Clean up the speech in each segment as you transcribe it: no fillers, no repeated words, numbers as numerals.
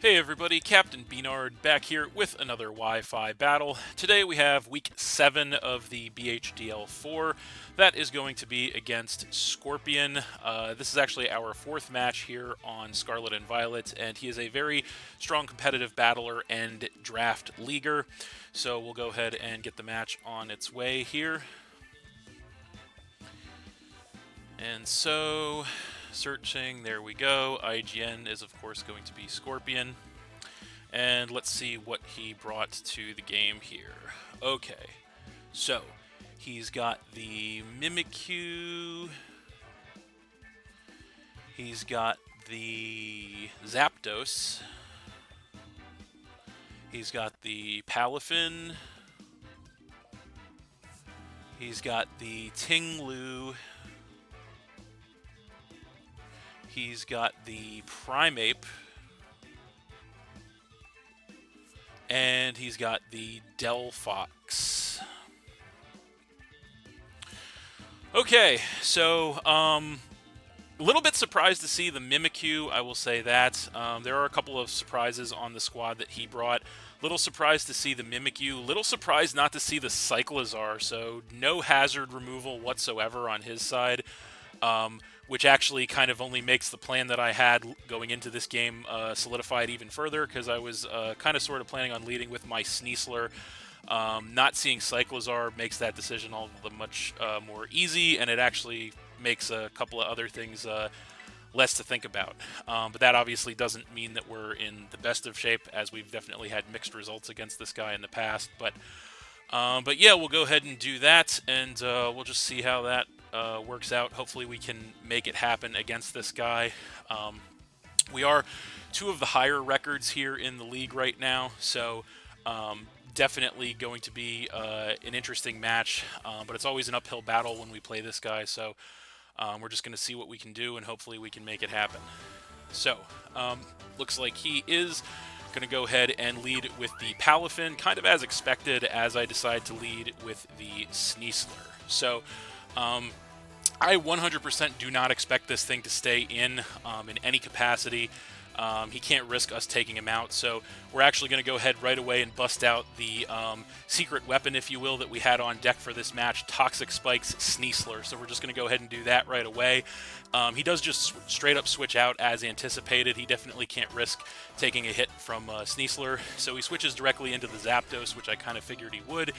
Hey everybody, Captain B-Nard back here with another Wi-Fi battle. Today we have week 7 of the BHDL4. That is going to be against Scorpion. This is actually our 4th match here on Scarlet and Violet, and he is a very strong competitive battler and draft leaguer. So we'll go ahead and get the match on its way here. And so, searching, there we go. IGN is of course going to be Scorpion. And let's see what he brought to the game here. Okay, so he's got the Mimikyu. He's got the Zapdos. He's got the Palafin. He's got the Tinglu. He's got the Primeape. And he's got the Delphox. Okay, so a little bit surprised to see the Mimikyu, I will say that. There are a couple of surprises on the squad that he brought. Little surprised to see the Mimikyu. Little surprised not to see the Cyclizar, so no hazard removal whatsoever on his side. Which actually kind of only makes the plan that I had going into this game solidified even further, because I was kind of sort of planning on leading with my Sneasler. Not seeing Cyclizar makes that decision all the much more easy, and it actually makes a couple of other things less to think about. But that obviously doesn't mean that we're in the best of shape, as we've definitely had mixed results against this guy in the past. But yeah, we'll go ahead and do that, and we'll just see how that works out. Hopefully we can make it happen against this guy. We are 2 of the higher records here in the league right now, so definitely going to be an interesting match, but it's always an uphill battle when we play this guy, so we're just going to see what we can do, and hopefully we can make it happen. So, looks like he is going to go ahead and lead with the Palafin, kind of as expected, as I decide to lead with the Sneasler. So, I 100% do not expect this thing to stay in any capacity. He can't risk us taking him out, so we're actually going to go ahead right away and bust out the secret weapon, if you will, that we had on deck for this match, Toxic Spike's Sneasler. So we're just going to go ahead and do that right away. He does just straight up switch out as anticipated. He definitely can't risk taking a hit from Sneasler, so he switches directly into the Zapdos, which I kind of figured he would,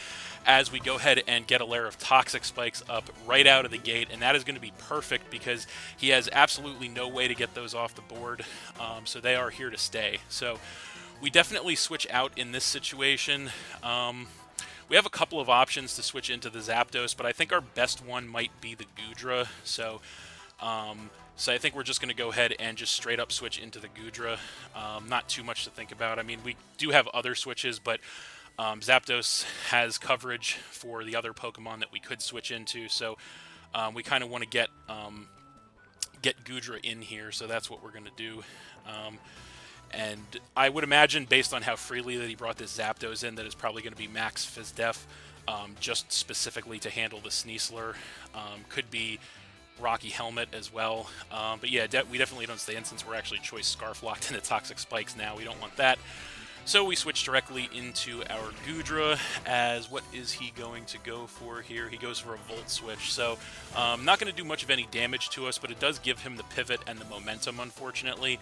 as we go ahead and get a layer of Toxic Spikes up right out of the gate, and that is going to be perfect because he has absolutely no way to get those off the board, so they are here to stay. So we definitely switch out in this situation. We have a couple of options to switch into the Zapdos, but I think our best one might be the Goodra, so I think we're just going to go ahead and just straight up switch into the Goodra. Not too much to think about. I mean, we do have other switches, but Zapdos has coverage for the other Pokemon that we could switch into, so we kind of want to get Goodra in here, so that's what we're going to do. And I would imagine, based on how freely that he brought this Zapdos in, that it's probably going to be max Phys-Def, just specifically to handle the Sneasler. Could be Rocky Helmet as well. But yeah, we definitely don't stay in since we're actually choice Scarf locked into Toxic Spikes now. We don't want that. So we switch directly into our Goodra, as what is he going to go for here? He goes for a Volt Switch, so not going to do much of any damage to us, but it does give him the pivot and the momentum, unfortunately.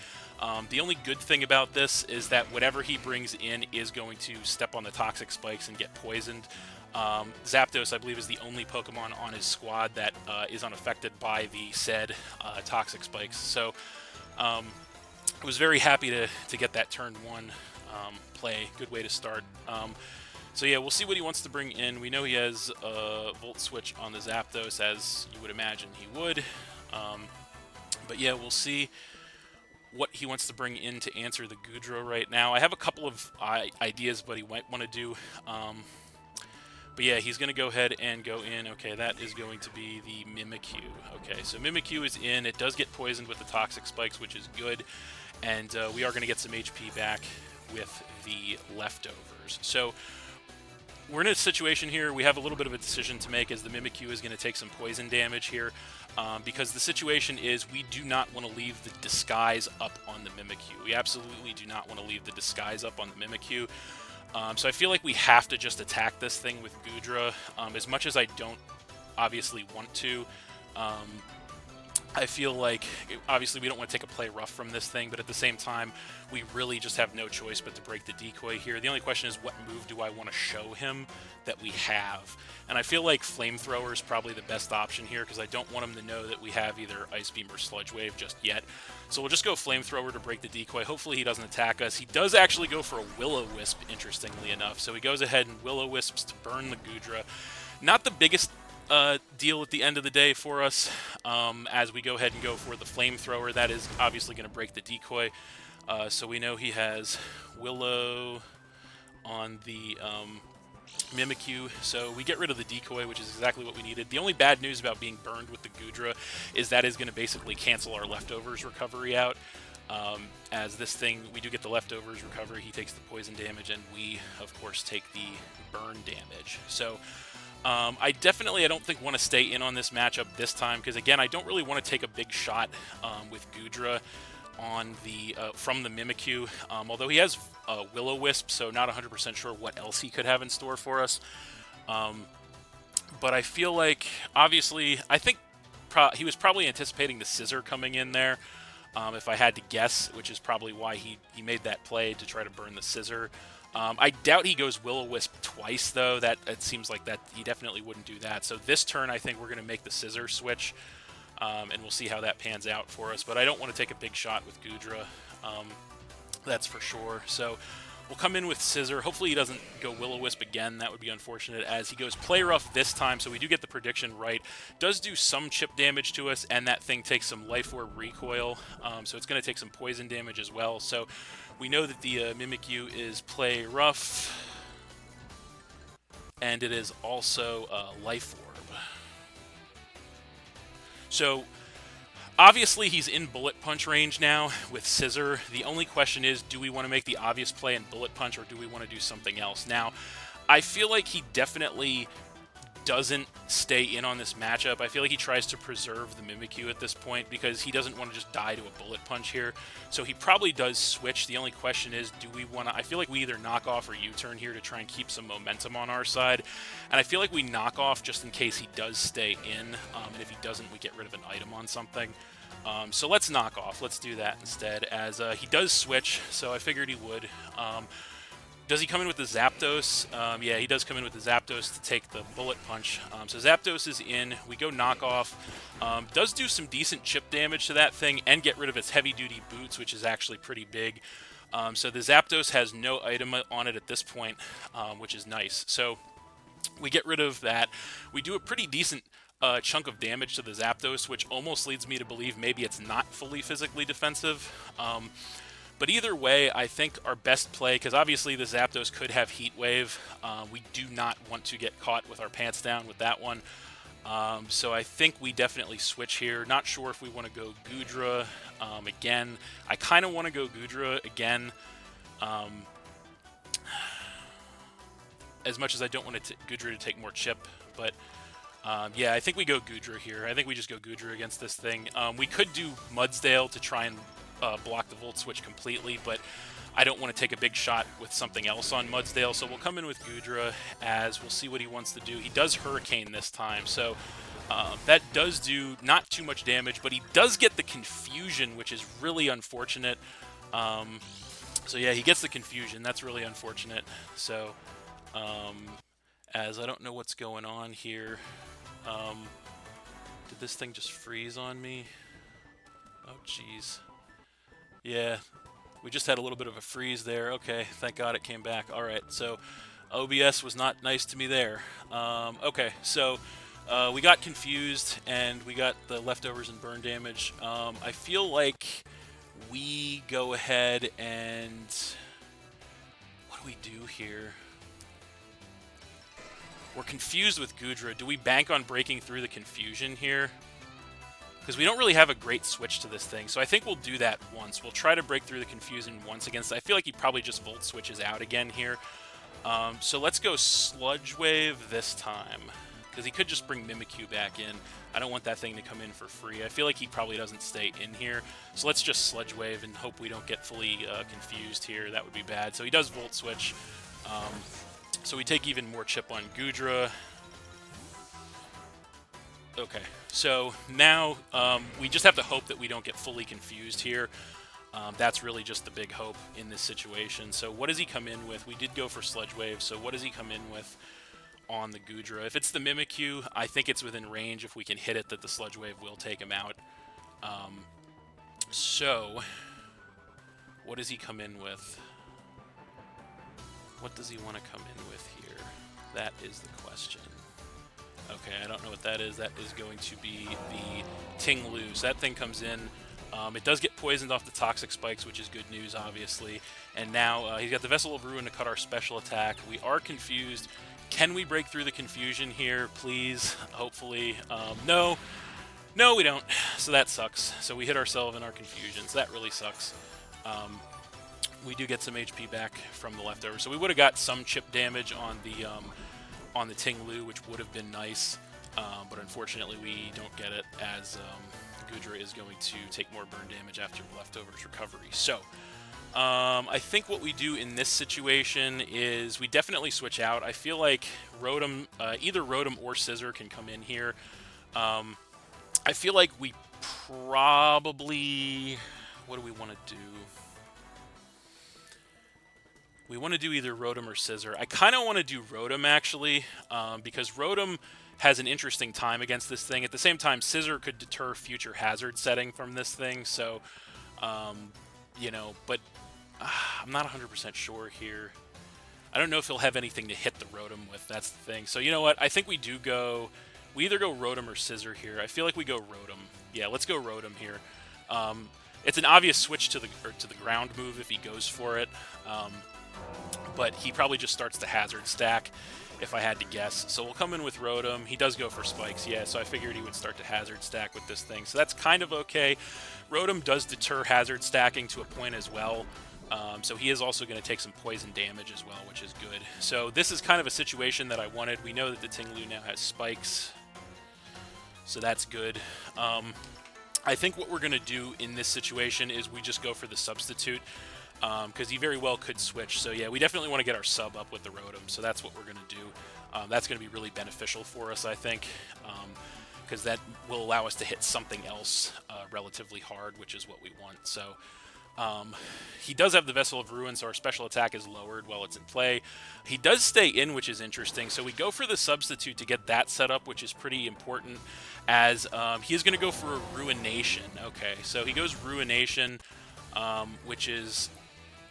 The only good thing about this is that whatever he brings in is going to step on the Toxic Spikes and get poisoned. Zapdos, I believe, is the only Pokemon on his squad that is unaffected by the said Toxic Spikes, so I was very happy to get that turn 1 play. Good way to start. So yeah, we'll see what he wants to bring in. We know he has a Volt Switch on the Zapdos, as you would imagine he would. But yeah, we'll see what he wants to bring in to answer the Goodra right now. I have a couple of ideas what he might want to do. But yeah, he's going to go ahead and go in. Okay, that is going to be the Mimikyu. Okay, so Mimikyu is in. It does get poisoned with the Toxic Spikes, which is good. And we are going to get some HP back with the leftovers. So we're in a situation here. We have a little bit of a decision to make, as the Mimikyu is going to take some poison damage here, because the situation is we do not want to leave the disguise up on the Mimikyu. We absolutely do not want to leave the disguise up on the Mimikyu. So I feel like we have to just attack this thing with Goodra, as much as I don't obviously want to. I feel like, obviously, we don't want to take a play rough from this thing, but at the same time, we really just have no choice but to break the decoy here. The only question is, what move do I want to show him that we have? And I feel like Flamethrower is probably the best option here, because I don't want him to know that we have either Ice Beam or Sludge Wave just yet. So we'll just go Flamethrower to break the decoy. Hopefully he doesn't attack us. He does actually go for a Will-O-Wisp, interestingly enough. So he goes ahead and Will-O-Wisps to burn the Goodra. Not the biggest deal at the end of the day for us, as we go ahead and go for the Flamethrower. That is obviously going to break the decoy, so we know he has Willow on the Mimikyu, so we get rid of the decoy, which is exactly what we needed. The only bad news about being burned with the Goodra is that is going to basically cancel our Leftovers recovery out. As this thing, we do get the Leftovers recovery, he takes the poison damage, and we, of course, take the burn damage. So I don't think want to stay in on this matchup this time, because again, I don't really want to take a big shot with Goodra on the from the Mimikyu, although he has Will-O-Wisp, so not 100% sure what else he could have in store for us. But I feel like, obviously, I think he was probably anticipating the Scissor coming in there, if I had to guess, which is probably why he made that play to try to burn the Scissor. I doubt he goes Will-O-Wisp twice, though. That it seems like that he definitely wouldn't do that. So this turn, I think we're going to make the Scissor switch, and we'll see how that pans out for us. But I don't want to take a big shot with Goodra, that's for sure. So we'll come in with Scissor. Hopefully he doesn't go Will-O-Wisp again. That would be unfortunate, as he goes Play Rough this time, so we do get the prediction right. Does do some chip damage to us, and that thing takes some Life Orb recoil, so it's going to take some poison damage as well. So we know that the Mimikyu is Play Rough, and it is also Life Orb. So obviously he's in Bullet Punch range now with Scissor. The only question is, do we want to make the obvious play in Bullet Punch, or do we want to do something else? Now, I feel like he definitely doesn't stay in on this matchup. I feel like he tries to preserve the Mimikyu at this point, because he doesn't want to just die to a Bullet Punch here. So he probably does switch. The only question is, do we want to... I feel like we either knock off or U-turn here to try and keep some momentum on our side. And I feel like we knock off just in case he does stay in. And if he doesn't, we get rid of an item on something. So let's knock off. Let's do that instead, as he does switch, so I figured he would. Does he come in with the Zapdos? Yeah, he does come in with the Zapdos to take the Bullet Punch. So Zapdos is in. We go Knockoff. Does do some decent chip damage to that thing and get rid of its heavy-duty boots, which is actually pretty big. So the Zapdos has no item on it at this point, which is nice. So we get rid of that. We do a pretty decent chunk of damage to the Zapdos, which almost leads me to believe maybe it's not fully physically defensive. But either way, I think our best play, because obviously the Zapdos could have Heat Wave. We do not want to get caught with our pants down with that one. So I think we definitely switch here. Not sure if we want to go Goodra again. I kind of want to go Goodra again. As much as I don't want Goodra to take more chip, but yeah, I think we go Goodra here. I think we just go Goodra against this thing. We could do Mudsdale to try and block the Volt Switch completely, but I don't want to take a big shot with something else on Mudsdale, so we'll come in with Goodra, as we'll see what he wants to do. He does Hurricane this time, so that does do not too much damage, but he does get the Confusion, which is really unfortunate. So yeah, he gets the Confusion. That's really unfortunate. So, as I don't know what's going on here. Did this thing just freeze on me? Oh, jeez. Yeah, we just had a little bit of a freeze there. Okay, thank God it came back. All right, so OBS was not nice to me there. Okay, so we got confused, and we got the Leftovers and burn damage. I feel like we go ahead and... What do we do here? We're confused with Goodra. Do we bank on breaking through the Confusion here? Because we don't really have a great switch to this thing, so I think we'll do that once. We'll try to break through the Confusion once against... I feel like he probably just Volt Switches out again here. So let's go Sludge Wave this time, because he could just bring Mimikyu back in. I don't want that thing to come in for free. I feel like he probably doesn't stay in here. So let's just Sludge Wave and hope we don't get fully confused here. That would be bad. So he does Volt Switch. So we take even more chip on Goodra. Okay, so now we just have to hope that we don't get fully confused here. That's really just the big hope in this situation. So what does he come in with? We did go for Sludge Wave, so what does he come in with on the Goodra? If it's the Mimikyu, I think it's within range if we can hit it that the Sludge Wave will take him out. So what does he come in with? What does he want to come in with here? That is the question. Okay, I don't know what that is. That is going to be the Ting-Lu. So that thing comes in. It does get poisoned off the Toxic Spikes, which is good news, obviously. And now he's got the Vessel of Ruin to cut our special attack. We are confused. Can we break through the confusion here, please? Hopefully. No. No, we don't. So that sucks. So we hit ourselves in our confusion. So that really sucks. We do get some HP back from the leftover. So we would have got some chip damage on the Ting-Lu, which would have been nice. But unfortunately, we don't get it, as Goodra is going to take more burn damage after Leftovers recovery. So, I think what we do in this situation is we definitely switch out. I feel like Rotom, either Rotom or Scizor can come in here. I feel like we probably... What do we want to do? We want to do either Rotom or Scizor. I kind of want to do Rotom, actually, because Rotom has an interesting time against this thing. At the same time, Scizor could deter future hazard setting from this thing, so, you know, but I'm not 100% sure here. I don't know if he'll have anything to hit the Rotom with, that's the thing. So, you know what, I think we do go, we either go Rotom or Scizor here. I feel like we go Rotom. Yeah, let's go Rotom here. It's an obvious switch to the ground move if he goes for it. But he probably just starts the hazard stack, if I had to guess. So we'll come in with Rotom. He does go for spikes, yeah, so I figured he would start to hazard stack with this thing. So that's kind of okay. Rotom does deter hazard stacking to a point as well. So he is also going to take some poison damage as well, which is good. So this is kind of a situation that I wanted. We know that the Ting-Lu now has spikes, so that's good. I think what we're going to do in this situation is we just go for the substitute. Because he very well could switch. So yeah, we definitely want to get our sub up with the Rotom, so that's what we're going to do. That's going to be really beneficial for us, I think, because that will allow us to hit something else relatively hard, which is what we want. So he does have the Vessel of Ruin, so our special attack is lowered while it's in play. He does stay in, which is interesting, so we go for the substitute to get that set up, which is pretty important, as he is going to go for a Ruination. Okay, so he goes Ruination, which is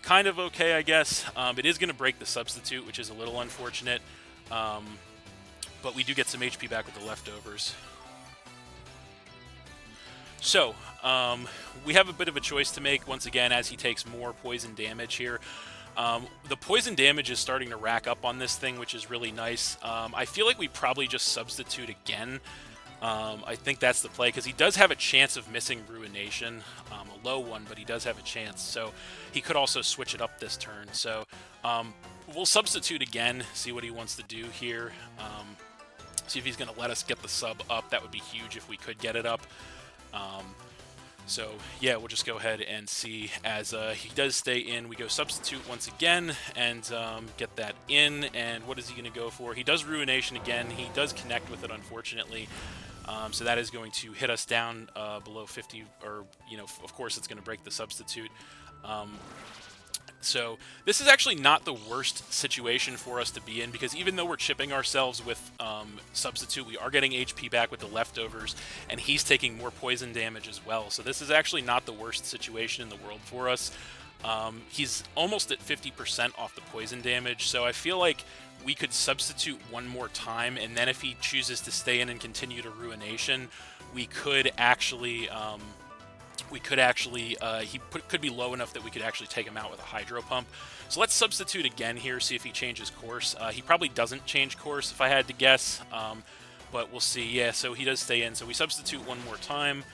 kind of okay, I guess. It is going to break the substitute, which is a little unfortunate. But we do get some HP back with the leftovers. So, we have a bit of a choice to make, once again, as he takes more poison damage here. The poison damage is starting to rack up on this thing, which is really nice. I feel like we probably just substitute again. I think that's the play, because he does have a chance of missing Ruination, a low one, but he does have a chance, so he could also switch it up this turn. So we'll substitute again, see what he wants to do here, see if he's going to let us get the sub up. That would be huge if we could get it up. So yeah, we'll just go ahead and see. As he does stay in, we go substitute once again and get that in. And what is he going to go for? He does Ruination again. He does connect with it, unfortunately. So that is going to hit us down below 50, or, you know, of course it's going to break the substitute. So this is actually not the worst situation for us to be in, because even though we're chipping ourselves with substitute, we are getting HP back with the leftovers, and he's taking more poison damage as well. So this is actually not the worst situation in the world for us. He's almost at 50% off the poison damage, so I feel like we could substitute one more time, and then if he chooses to stay in and continue to Ruination, we could actually... could be low enough that we could actually take him out with a Hydro Pump. So let's substitute again here, see if he changes course. He probably doesn't change course, if I had to guess, but we'll see. Yeah, so he does stay in. So we substitute one more time.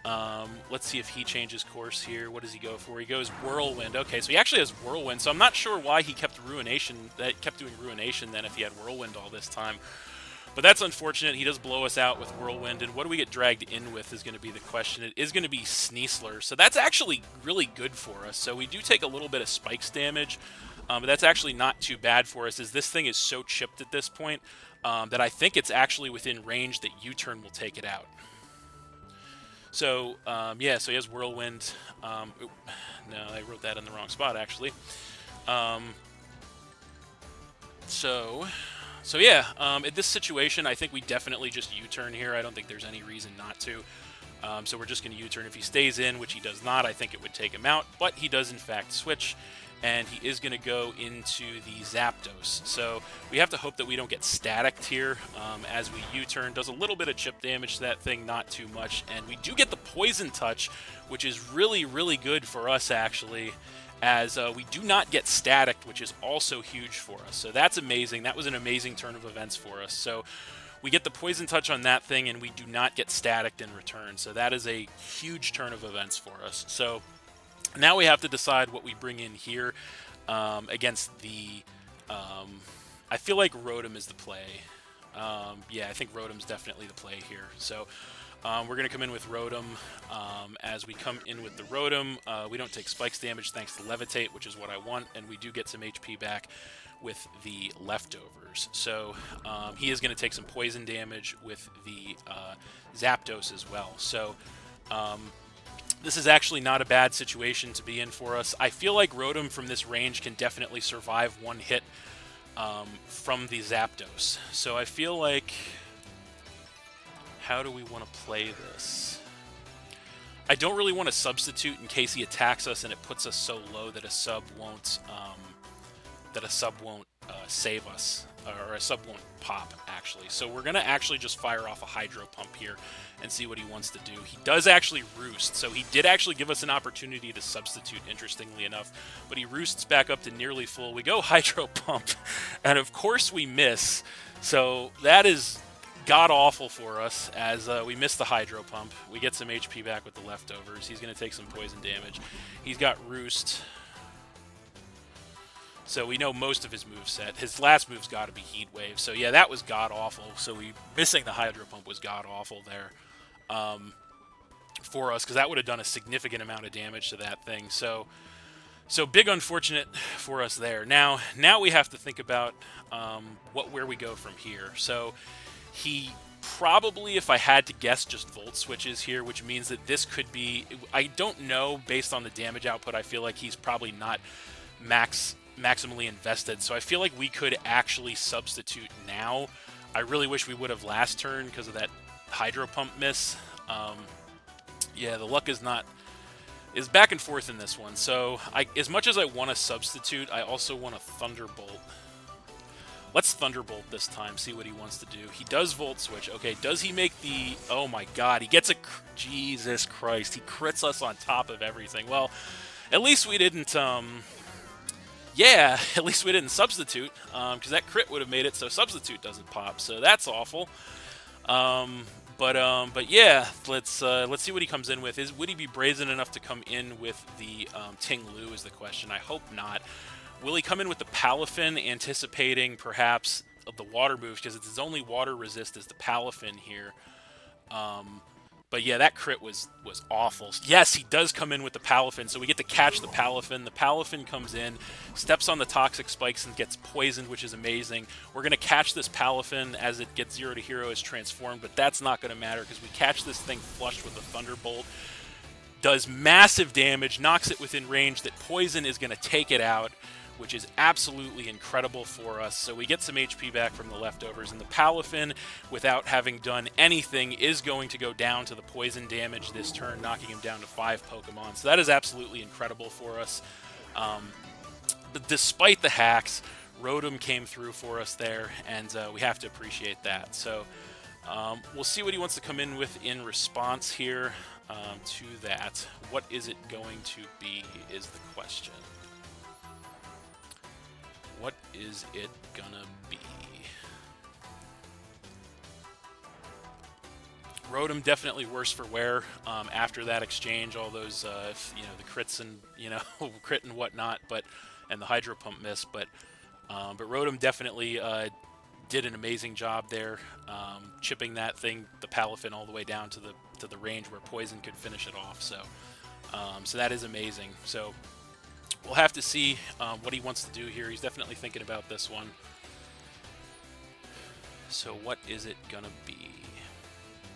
Let's see if he changes course here. What does he go for? He goes Whirlwind. Okay, so he actually has Whirlwind, so I'm not sure why he kept Ruination, kept doing Ruination then if he had Whirlwind all this time. But that's unfortunate. He does blow us out with Whirlwind, and what do we get dragged in with is going to be the question. It is going to be Sneasler, so that's actually really good for us. So we do take a little bit of Spikes damage, but that's actually not too bad for us, as this thing is so chipped at this point that I think it's actually within range that U-Turn will take it out. So, yeah, so he has Whirlwind. No, I wrote that in the wrong spot, actually. So yeah, in this situation, I think we definitely just U-turn here. I don't think there's any reason not to. So we're just going to U-turn. If he stays in, which he does not, I think it would take him out. But he does, in fact, switch. And he is going to go into the Zapdos. So we have to hope that we don't get staticked here as we U-turn. Does a little bit of chip damage to that thing, not too much. And we do get the Poison Touch, which is really, really good for us, actually, as we do not get staticked, which is also huge for us. So that's amazing. That was an amazing turn of events for us. So we get the Poison Touch on that thing, and we do not get staticked in return. So that is a huge turn of events for us. So now we have to decide what we bring in here against the... I feel like Rotom is the play. Yeah, I think Rotom's definitely the play here. So we're going to come in with Rotom. As we come in with the Rotom, we don't take Spikes damage thanks to Levitate, which is what I want, and we do get some HP back with the Leftovers. So he is going to take some poison damage with the Zapdos as well. So this is actually not a bad situation to be in for us. I feel like Rotom from this range can definitely survive one hit from the Zapdos. So I feel like... how do we want to play this? I don't really want to substitute in case he attacks us and it puts us so low that a sub won't save us, or a sub won't pop, actually. So we're going to actually just fire off a Hydro Pump here and see what he wants to do. He does actually Roost, so he did actually give us an opportunity to substitute, interestingly enough, but he Roosts back up to nearly full. We go Hydro Pump, and of course we miss, so that is god-awful for us, as we miss the Hydro Pump. We get some HP back with the Leftovers. He's going to take some poison damage. He's got Roost, so we know most of his moveset. His last move's got to be Heat Wave. So yeah, that was god-awful. So missing the Hydro Pump was god-awful there for us, because that would have done a significant amount of damage to that thing. So big unfortunate for us there. Now we have to think about where we go from here. So he probably, if I had to guess, just Volt Switches here, which means that this could be... I don't know, based on the damage output, I feel like he's probably not maximally invested, so I feel like we could actually substitute now. I really wish we would have last turn because of that Hydro Pump miss. Yeah, the luck is back and forth in this one. So as much as I want to substitute, I also want to Thunderbolt. Let's Thunderbolt this time, see what he wants to do. He does Volt Switch. Okay, does he make the... oh my god, he gets a... Jesus Christ, he crits us on top of everything. Well, at least we didn't... yeah, at least we didn't substitute, because that crit would have made it so substitute doesn't pop. So that's awful. But yeah, let's see what he comes in with. Would he be brazen enough to come in with the Ting Lu is the question. I hope not. Will he come in with the Palafin, anticipating perhaps of the water moves, because it's his only water resist is the Palafin here. But yeah, that crit was awful. Yes, he does come in with the Palafin, so we get to catch the Palafin. The Palafin comes in, steps on the Toxic Spikes, and gets poisoned, which is amazing. We're going to catch this Palafin as it gets 0 to hero as transformed, but that's not going to matter because we catch this thing flushed with a Thunderbolt. Does massive damage, knocks it within range that Poison is going to take it out, which is absolutely incredible for us. So we get some HP back from the Leftovers, and the Palafin, without having done anything, is going to go down to the poison damage this turn, knocking him down to 5 Pokemon. So that is absolutely incredible for us. But despite the hacks, Rotom came through for us there, and we have to appreciate that. So we'll see what he wants to come in with in response here to that. What is it going to be is the question. What is it gonna be? Rotom definitely worse for wear after that exchange, all those, the crits and, crit and whatnot, and the Hydro Pump miss, but Rotom definitely did an amazing job there, chipping that thing, the Palafin, all the way down to the range where Poison could finish it off. So that is amazing. So we'll have to see what he wants to do here. He's definitely thinking about this one. So what is it gonna be?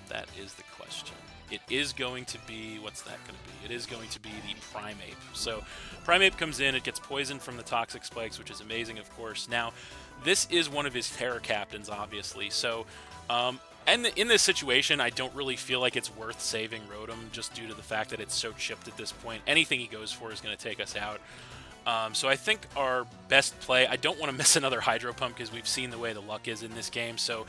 That is the question. It is going to be, what's that going to be? It is going to be the Primeape. So Primeape comes in, it gets poisoned from the Toxic Spikes, which is amazing, of course. Now, this is one of his Terra Captains, obviously. So, and in this situation, I don't really feel like it's worth saving Rotom, just due to the fact that it's so chipped at this point. Anything he goes for is going to take us out. So I think our best play, I don't want to miss another Hydro Pump because we've seen the way the luck is in this game. So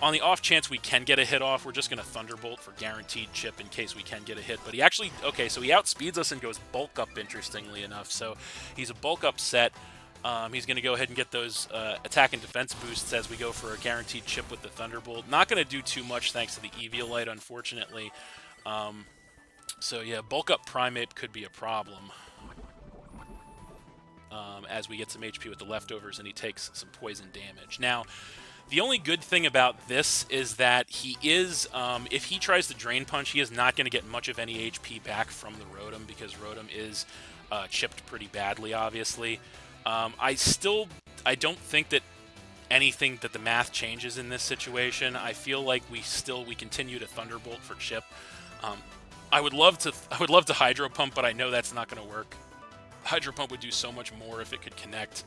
on the off chance we can get a hit off, we're just going to Thunderbolt for guaranteed chip in case we can get a hit. But he actually, okay, so he outspeeds us and goes Bulk Up, interestingly enough. So he's a Bulk Up set. He's going to go ahead and get those attack and defense boosts as we go for a guaranteed chip with the Thunderbolt. Not going to do too much thanks to the Eviolite, unfortunately. So yeah, Bulk Up Primeape could be a problem. As we get some HP with the leftovers and he takes some poison damage. Now, the only good thing about this is that he is, if he tries to Drain Punch, he is not going to get much of any HP back from the Rotom because Rotom is chipped pretty badly, obviously. I don't think that that the math changes in this situation. I feel like we continue to Thunderbolt for chip. I would love to Hydro Pump, but I know that's not going to work. Hydro Pump would do so much more if it could connect.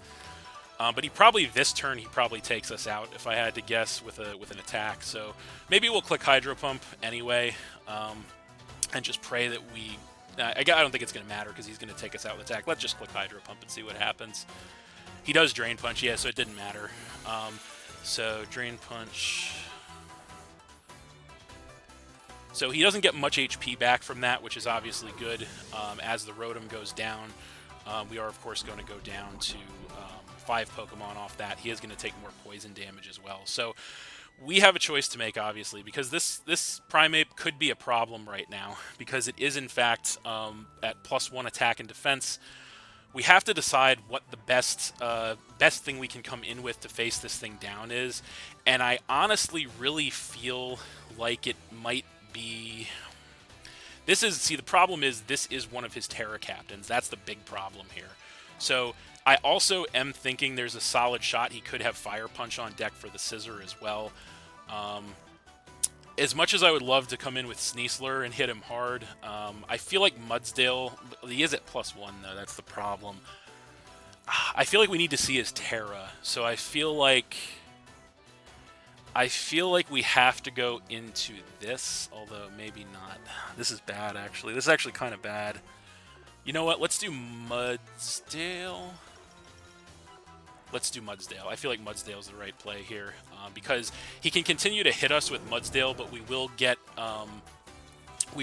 But this turn he probably takes us out, if I had to guess, with an attack. So maybe we'll click Hydro Pump anyway, and just pray that we... I don't think it's going to matter because he's going to take us out with attack. Let's just click Hydro Pump and see what happens. He does Drain Punch, yeah, so it didn't matter. So Drain Punch... So he doesn't get much HP back from that, which is obviously good. As the Rotom goes down, we are, of course, going to go down to 5 Pokemon off that. He is going to take more poison damage as well. So we have a choice to make, obviously, because this Primeape could be a problem right now, because it is, in fact, at +1 attack and defense. We have to decide what the best thing we can come in with to face this thing down is, and I honestly really feel like it might be... the problem is this is one of his Terra Captains. That's the big problem here. So I also am thinking there's a solid shot he could have Fire Punch on deck for the Scissor as well. As much as I would love to come in with Sneasler and hit him hard, I feel like Mudsdale... He is at +1, though. That's the problem. I feel like we need to see his Terra. So I feel like we have to go into this, although maybe not. This is bad, actually. This is actually kind of bad. You know what? Let's do Mudsdale. Let's do Mudsdale. I feel like Mudsdale is the right play here, because he can continue to hit us with Mudsdale, but we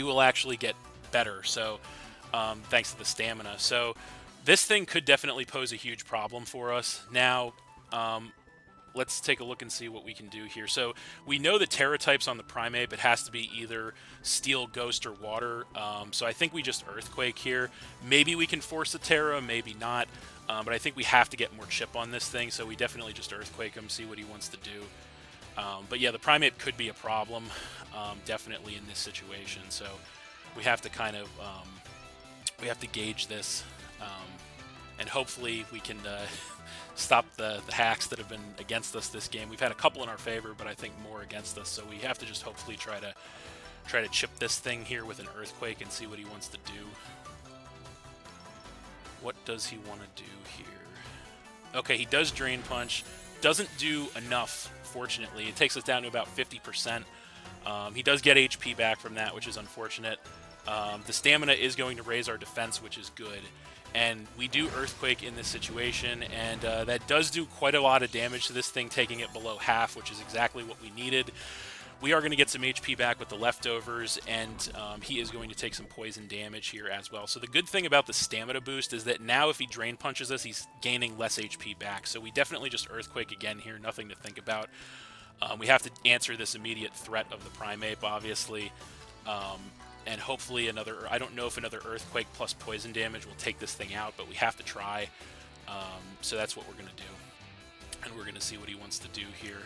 will actually get better. So, thanks to the stamina. So, this thing could definitely pose a huge problem for us. Now, let's take a look and see what we can do here. So we know the Terra types on the Primeape. It has to be either Steel, Ghost, or Water. So I think we just Earthquake here. Maybe we can force a Terra, maybe not. But I think we have to get more chip on this thing, so we definitely just Earthquake him, see what he wants to do. But yeah, the Primeape could be a problem, definitely in this situation. So we have to kind of gauge this, and hopefully we can stop the hacks that have been against us this game. We've had a couple in our favor, but I think more against us. So we have to just hopefully try to chip this thing here with an Earthquake and see what he wants to do. What does he want to do here? Okay, he does Drain Punch. Doesn't do enough, fortunately. It takes us down to about 50%. He does get HP back from that, which is unfortunate. The stamina is going to raise our defense, which is good. And we do Earthquake in this situation, and that does do quite a lot of damage to this thing, taking it below half, which is exactly what we needed. We are going to get some HP back with the leftovers, and he is going to take some poison damage here as well. So the good thing about the stamina boost is that now if he Drain Punches us, he's gaining less HP back. So we definitely just Earthquake again here, nothing to think about. We have to answer this immediate threat of the Primeape, obviously. And hopefully another... I don't know if another Earthquake plus poison damage will take this thing out, but we have to try. So that's what we're going to do. And we're going to see what he wants to do here.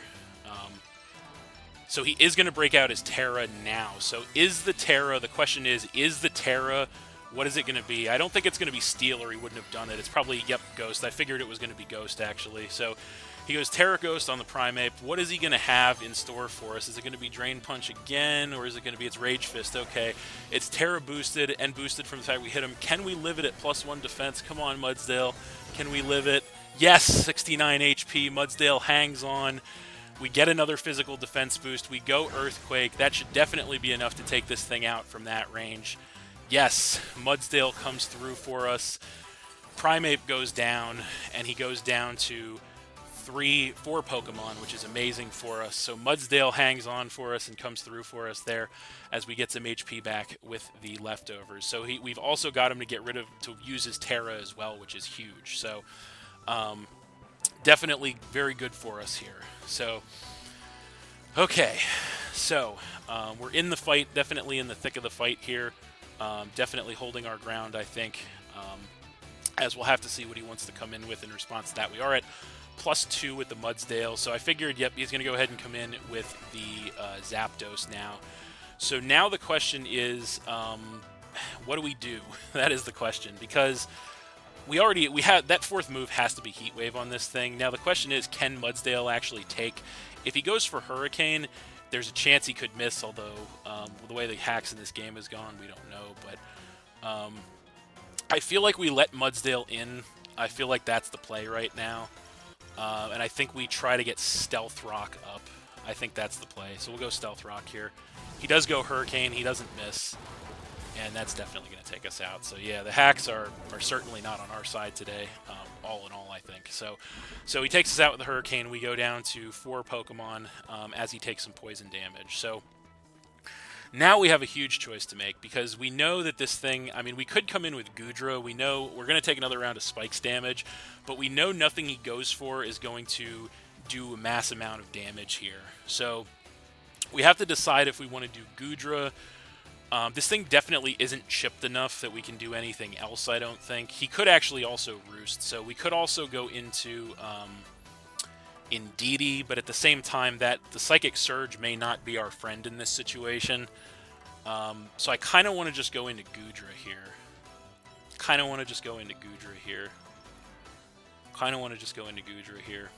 So he is going to break out his Terra now. So is the Terra... The question is the Terra... What is it going to be? I don't think it's going to be Steel, or he wouldn't have done it. It's probably, yep, Ghost. I figured it was going to be Ghost, actually. So he goes Terra Ghost on the Primeape. What is he going to have in store for us? Is it going to be Drain Punch again, or is it going to be its Rage Fist? Okay. It's Terra boosted, and boosted from the fact we hit him. Can we live it at +1 defense? Come on, Mudsdale. Can we live it? Yes, 69 HP. Mudsdale hangs on. We get another physical defense boost. We go Earthquake. That should definitely be enough to take this thing out from that range. Yes, Mudsdale comes through for us. Primeape goes down, and he goes down to 4 Pokemon, which is amazing for us. So Mudsdale hangs on for us and comes through for us there as we get some HP back with the leftovers. So we've also got him to use his Terra as well, which is huge. So definitely very good for us here. So, okay. So we're in the fight, definitely in the thick of the fight here. Definitely holding our ground, I think, as we'll have to see what he wants to come in with in response to that. We are at +2 with the Mudsdale, so I figured, yep, he's going to go ahead and come in with the Zapdos now. So now the question is, what do we do? That is the question, because we had that 4th move has to be Heat Wave on this thing. Now the question is, can Mudsdale actually take? If he goes for Hurricane, there's a chance he could miss, although the way the hacks in this game has gone, we don't know. But I feel like we let Mudsdale in. I feel like that's the play right now. And I think we try to get Stealth Rock up. I think that's the play. So we'll go Stealth Rock here. He does go Hurricane. He doesn't miss. And that's definitely going to take us out. So yeah, the hacks are certainly not on our side today, all in all, I think. So he takes us out with the Hurricane. We go down to 4 Pokemon as he takes some poison damage. So now we have a huge choice to make, because we know that this thing, I mean, we could come in with Goodra. We know we're going to take another round of Spikes damage, but we know nothing he goes for is going to do a mass amount of damage here. So we have to decide if we want to do Goodra. This thing definitely isn't chipped enough that we can do anything else, I don't think. He could actually also Roost, so we could also go into Indeedee, but at the same time, the Psychic Surge may not be our friend in this situation. So I kind of want to just go into Goodra here. Kind of want to just go into Goodra here. Kind of want to just go into Goodra here.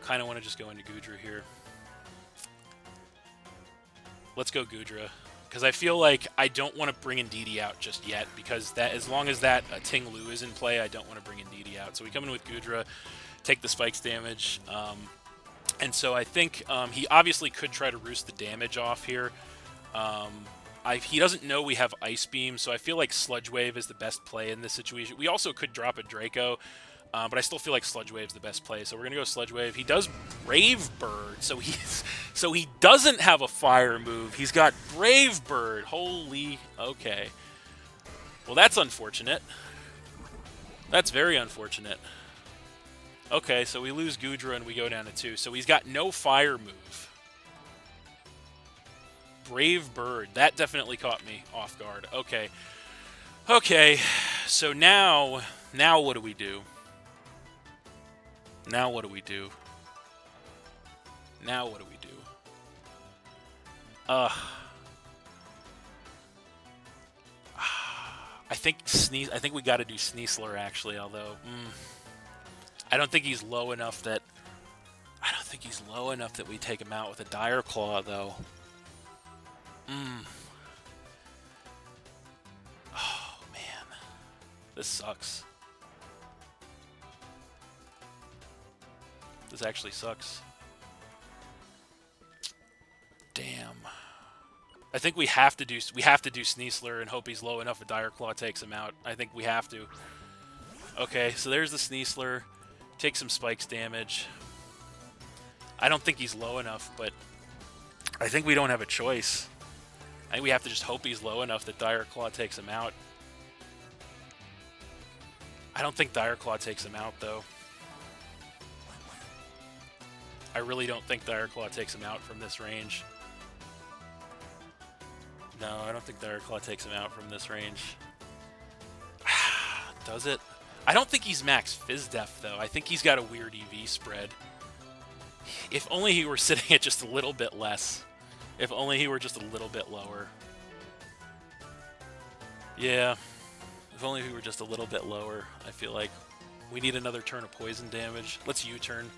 Kind of want to just go into Goodra here. Let's go Goodra, because I feel like I don't want to bring Indeedee out just yet, because that, as long as that Ting Lu is in play, I don't want to bring Indeedee out. So we come in with Goodra, take the Spikes damage, and so I think he obviously could try to Roost the damage off here. He doesn't know we have Ice Beam, so I feel like Sludge Wave is the best play in this situation. We also could drop a Draco, but I still feel like Sludge Wave's the best play, so we're gonna go Sludge Wave. He does Brave Bird, so he doesn't have a fire move. He's got Brave Bird. Holy, okay. Well, that's unfortunate. That's very unfortunate. Okay, so we lose Goodra and we go down to 2. So he's got no fire move. Brave Bird. That definitely caught me off guard. Okay. Okay, so now what do we do? Now what do we do? Now what do we do? I think we got to do Sneasler, actually, although I don't think he's low enough that we take him out with a Dire Claw, though. Oh man, this sucks. This actually sucks. Damn. I think we have to do Sneasler and hope he's low enough that Dire Claw takes him out. I think we have to. Okay, so there's the Sneasler. Take some Spikes damage. I don't think he's low enough, but I think we don't have a choice. I think we have to just hope he's low enough that Dire Claw takes him out. I don't think Dire Claw takes him out, though. I really don't think Dire Claw takes him out from this range. No, I don't think Dire Claw takes him out from this range. Does it? I don't think he's max Fizz Def, though. I think he's got a weird EV spread. If only he were sitting at just a little bit less. If only he were just a little bit lower. Yeah. If only he were just a little bit lower, I feel like. We need another turn of poison damage. Let's U-turn.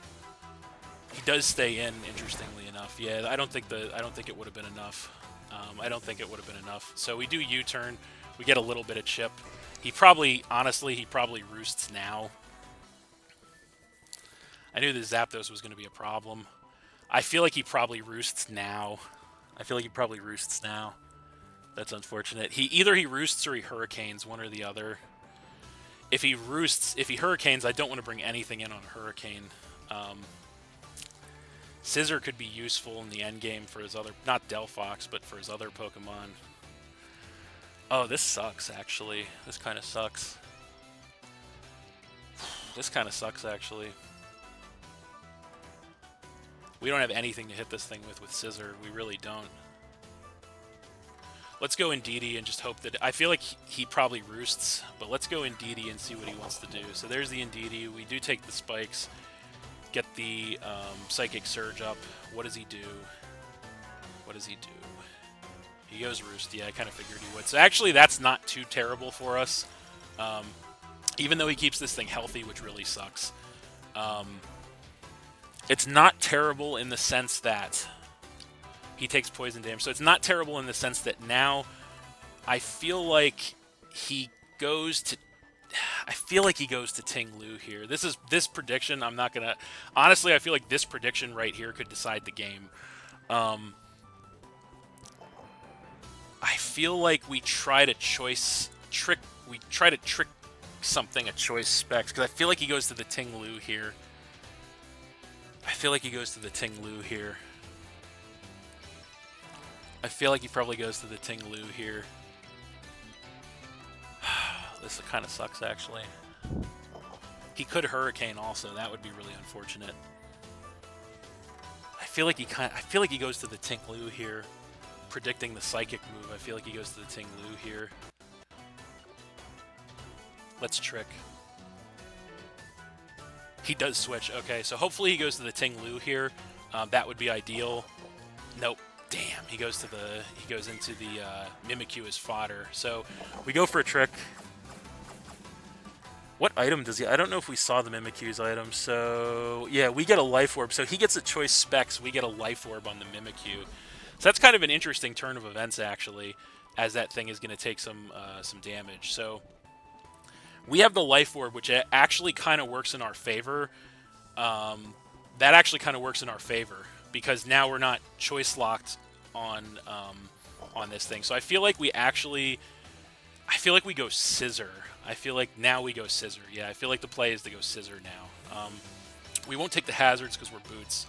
He does stay in, interestingly enough. Yeah, I don't think it would have been enough. I don't think it would have been enough. So we do U-turn. We get a little bit of chip. He probably, honestly, he probably roosts now. I knew the Zapdos was going to be a problem. I feel like he probably roosts now. That's unfortunate. Either he roosts or he Hurricanes, one or the other. If he Hurricanes, I don't want to bring anything in on a Hurricane. Scissor could be useful in the endgame for his other, not Delphox, but for his other Pokemon. Oh, this sucks, actually. This kind of sucks. Actually. We don't have anything to hit this thing with Scissor. We really don't. Let's go Indeedee and just hope that... I feel like he probably roosts, but let's go Indeedee and see what he wants to do. So there's the Indeedee. We do take the spikes. Get the Psychic Surge up. What does he do? He goes Roost. Yeah, I kind of figured he would. So actually, that's not too terrible for us. Even though he keeps this thing healthy, which really sucks. It's not terrible in the sense that he takes poison damage. So it's not terrible in the sense that now I feel like he goes to... Ting Lu here. This prediction, I'm not gonna... Honestly, I feel like this prediction right here could decide the game. I feel like we try to trick something a choice specs, because I feel like he goes to the Ting Lu here. I feel like he probably goes to the Ting Lu here. This kind of sucks, actually. He could Hurricane also. That would be really unfortunate. I feel like he goes to the Ting Lu here. Predicting the Psychic move, I feel like he goes to the Ting Lu here. Let's trick. He does switch. Okay, so hopefully he goes to the Ting Lu here. That would be ideal. Nope. Damn, he goes into the Mimikyu as fodder. So we go for a trick. What item does he... I don't know if we saw the Mimikyu's item. So yeah, we get a Life Orb. So he gets a choice specs. We get a Life Orb on the Mimikyu. So that's kind of an interesting turn of events, actually, as that thing is going to take some damage. So we have the Life Orb, which actually kind of works in our favor. That actually kind of works in our favor, because now we're not choice locked on this thing. So I feel like we go Scissor. I feel like now we go Scissor. Yeah, I feel like the play is to go Scissor now. We won't take the hazards because we're Boots.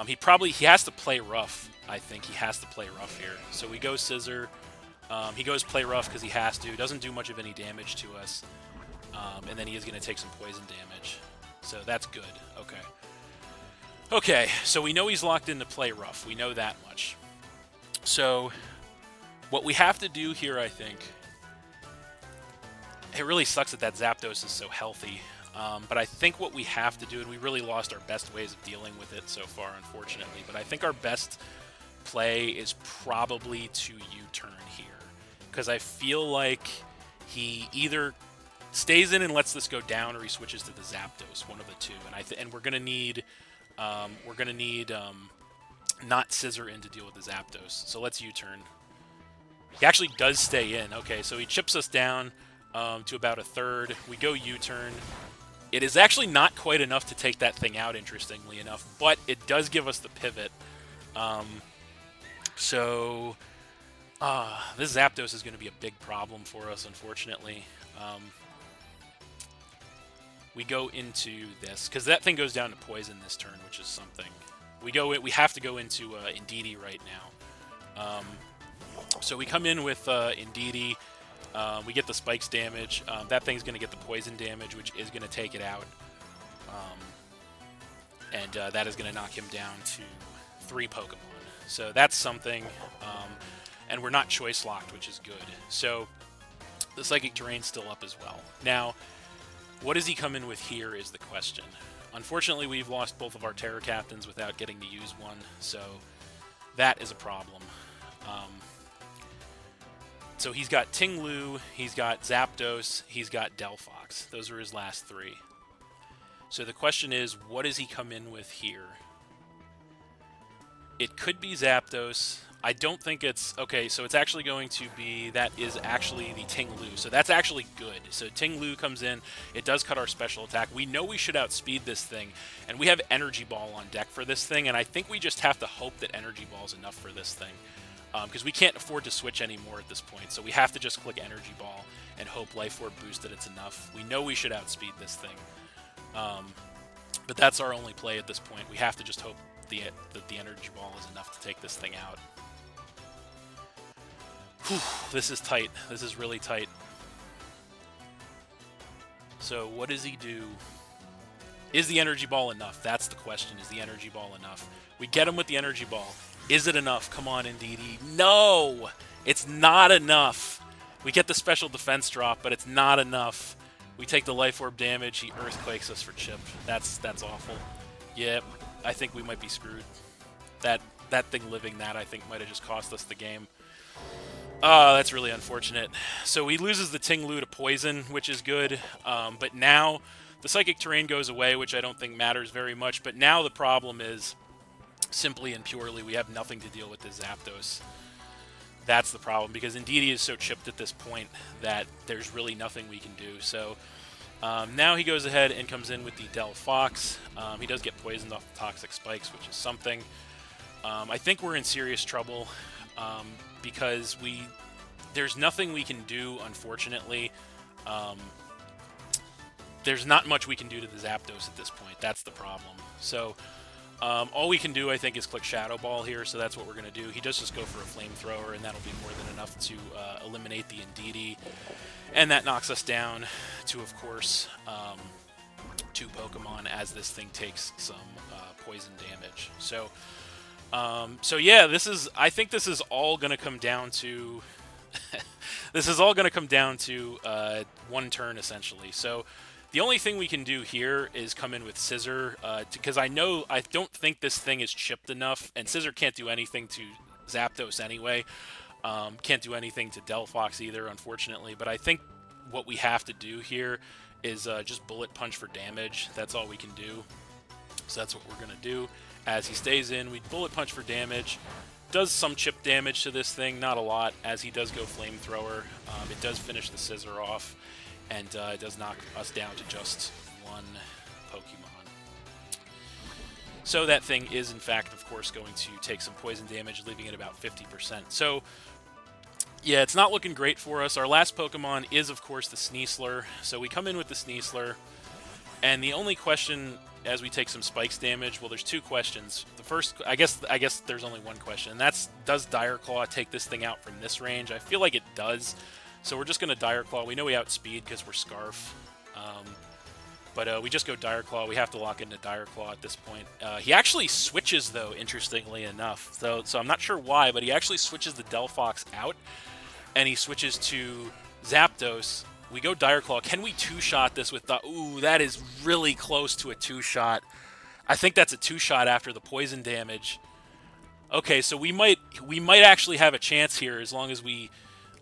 He has to play rough. I think he has to play rough here. So we go Scissor. He goes play rough because he has to. Doesn't do much of any damage to us. And then he is going to take some poison damage. So that's good. Okay. Okay, so we know he's locked in to play rough. We know that much. So what we have to do here, I think... It really sucks that Zapdos is so healthy. But I think what we have to do, and we really lost our best ways of dealing with it so far, unfortunately, but I think our best play is probably to U-turn here. Because I feel like he either stays in and lets this go down, or he switches to the Zapdos, one of the two. And we're gonna need not Scissor in to deal with the Zapdos. So let's U-turn. He actually does stay in. Okay, so he chips us down to about a third. We go U-turn. It is actually not quite enough to take that thing out, interestingly enough, but it does give us the pivot. So this Zapdos is going to be a big problem for us, unfortunately. We go into this, because that thing goes down to poison this turn, which is something. We have to go into Indeedee right now. So we come in with Indeedee. We get the spikes damage. That thing's going to get the poison damage, which is going to take it out. and that is going to knock him down to 3 Pokemon. So that's something, and we're not choice locked, which is good. So the Psychic Terrain's still up as well. Now, what does he come in with here is the question. Unfortunately, we've lost both of our Terror Captains without getting to use one, so that is a problem. So he's got Ting-Lu, he's got Zapdos, he's got Delphox. Those are his last 3. So the question is, what does he come in with here? It could be Zapdos. I don't think it's... Okay, so it's actually going to be... That is actually the Ting-Lu. So that's actually good. So Ting-Lu comes in. It does cut our special attack. We know we should outspeed this thing. And we have Energy Ball on deck for this thing. And I think we just have to hope that Energy Ball is enough for this thing. Because we can't afford to switch anymore at this point. So we have to just click Energy Ball and hope Life Orb boosted it's enough. We know we should outspeed this thing. But that's our only play at this point. We have to just hope that the Energy Ball is enough to take this thing out. Whew, this is tight. This is really tight. So what does he do? Is the Energy Ball enough? That's the question. Is the Energy Ball enough? We get him with the Energy Ball. Is it enough? Come on, Indeedee. No! It's not enough. We get the special defense drop, but it's not enough. We take the Life Orb damage. He Earthquakes us for chip. That's awful. Yep, I think we might be screwed. That thing living that, I think, might have just cost us the game. Oh, that's really unfortunate. So he loses the Ting-Lu to Poison, which is good. But now the Psychic Terrain goes away, which I don't think matters very much. But now the problem is, simply and purely, we have nothing to deal with the Zapdos. That's the problem, because Indeedee is so chipped at this point that there's really nothing we can do. So now he goes ahead and comes in with the Delphox. He does get poisoned off the Toxic Spikes, which is something. I think we're in serious trouble because there's nothing we can do, unfortunately. There's not much we can do to the Zapdos at this point. That's the problem. So all we can do, I think, is click Shadow Ball here, so that's what we're going to do. He does just go for a Flamethrower, and that'll be more than enough to eliminate the Indeedee. And that knocks us down to, of course, 2 Pokemon as this thing takes some poison damage. So, yeah, I think this is all going to come down to... this is all going to come down to 1 turn, essentially. So the only thing we can do here is come in with Scissor, because I don't think this thing is chipped enough, and Scissor can't do anything to Zapdos anyway. Can't do anything to Delphox either, unfortunately, but I think what we have to do here is just Bullet Punch for damage. That's all we can do. So that's what we're going to do. As he stays in, we Bullet Punch for damage. Does some chip damage to this thing, not a lot, as he does go Flamethrower. It does finish the Scissor off, and it does knock us down to just 1 Pokemon. So that thing is, in fact, of course, going to take some poison damage, leaving it about 50%. So, yeah, it's not looking great for us. Our last Pokemon is, of course, the Sneasler. So we come in with the Sneasler, and the only question as we take some Spikes damage, well, there's 2 questions. The first, I guess there's only 1 question, and that's, does Dire Claw take this thing out from this range? I feel like it does. So we're just going to Dire Claw. We know we outspeed because we're Scarf. But we just go Dire Claw. We have to lock into Dire Claw at this point. He actually switches, though, interestingly enough. So I'm not sure why, but he actually switches the Delphox out, and he switches to Zapdos. We go Dire Claw. Can we 2-shot this with the... Ooh, that is really close to a 2-shot. I think that's a 2-shot after the poison damage. Okay, so we might actually have a chance here as long as we...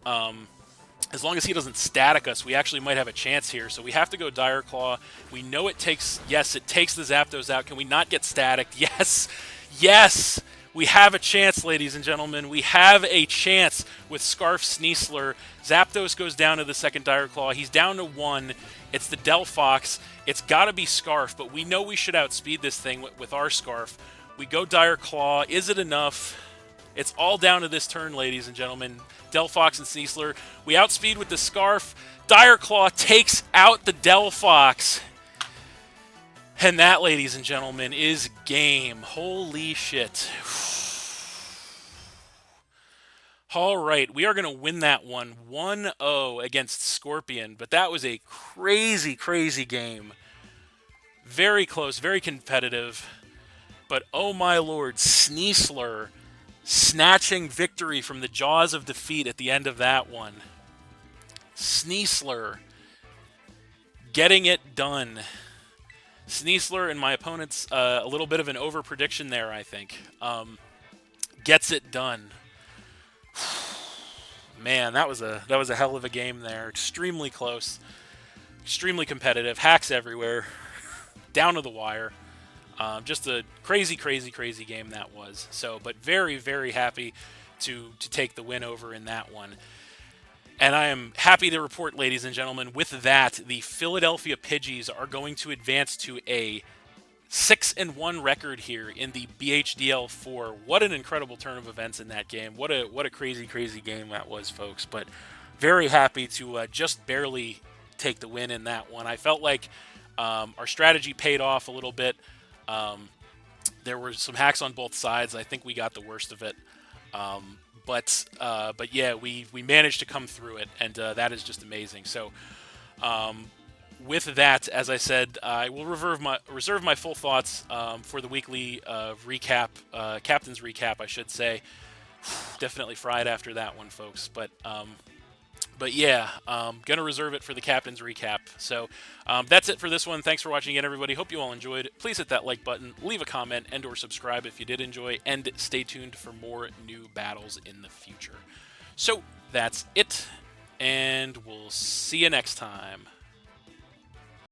as long as he doesn't static us, we actually might have a chance here. So we have to go Dire Claw. We know it takes... Yes, it takes the Zapdos out. Can we not get static? Yes! Yes! We have a chance, ladies and gentlemen. We have a chance with Scarf Sneasler. Zapdos goes down to the second Dire Claw. He's down to 1. It's the Delphox. It's got to be Scarf, but we know we should outspeed this thing with our Scarf. We go Dire Claw. Is it enough? It's all down to this turn, ladies and gentlemen. Delphox and Sneasler. We outspeed with the Scarf. Dire Claw takes out the Delphox. And that, ladies and gentlemen, is game. Holy shit. All right, we are going to win that one 1-0 against Scorpion, but that was a crazy, crazy game. Very close, very competitive. But oh my lord, Sneasler snatching victory from the jaws of defeat at the end of that one. Sneasler getting it done. Sneasler and my opponent's a little bit of an over prediction there, I think. Gets it done. Man, that was a hell of a game there. Extremely close, extremely competitive. Hacks everywhere, down to the wire. Just a crazy, crazy, crazy game that was. So, but very, very happy to take the win over in that one. And I am happy to report, ladies and gentlemen, with that, the Philadelphia Pidgeys are going to advance to a 6-1 record here in the BHDL4. What an incredible turn of events in that game. What a crazy, crazy game that was, folks. But very happy to just barely take the win in that one. I felt like our strategy paid off a little bit. There were some hacks on both sides. I think we got the worst of it. But yeah, we managed to come through it, and that is just amazing. So, with that, as I said, I will reserve my full thoughts for the weekly recap, captain's recap, I should say. Definitely fried after that one, folks. But yeah, gonna reserve it for the captain's recap. So that's it for this one. Thanks for watching again, everybody. Hope you all enjoyed. Please hit that like button, leave a comment, and/or subscribe if you did enjoy, and stay tuned for more new battles in the future. So that's it, and we'll see you next time.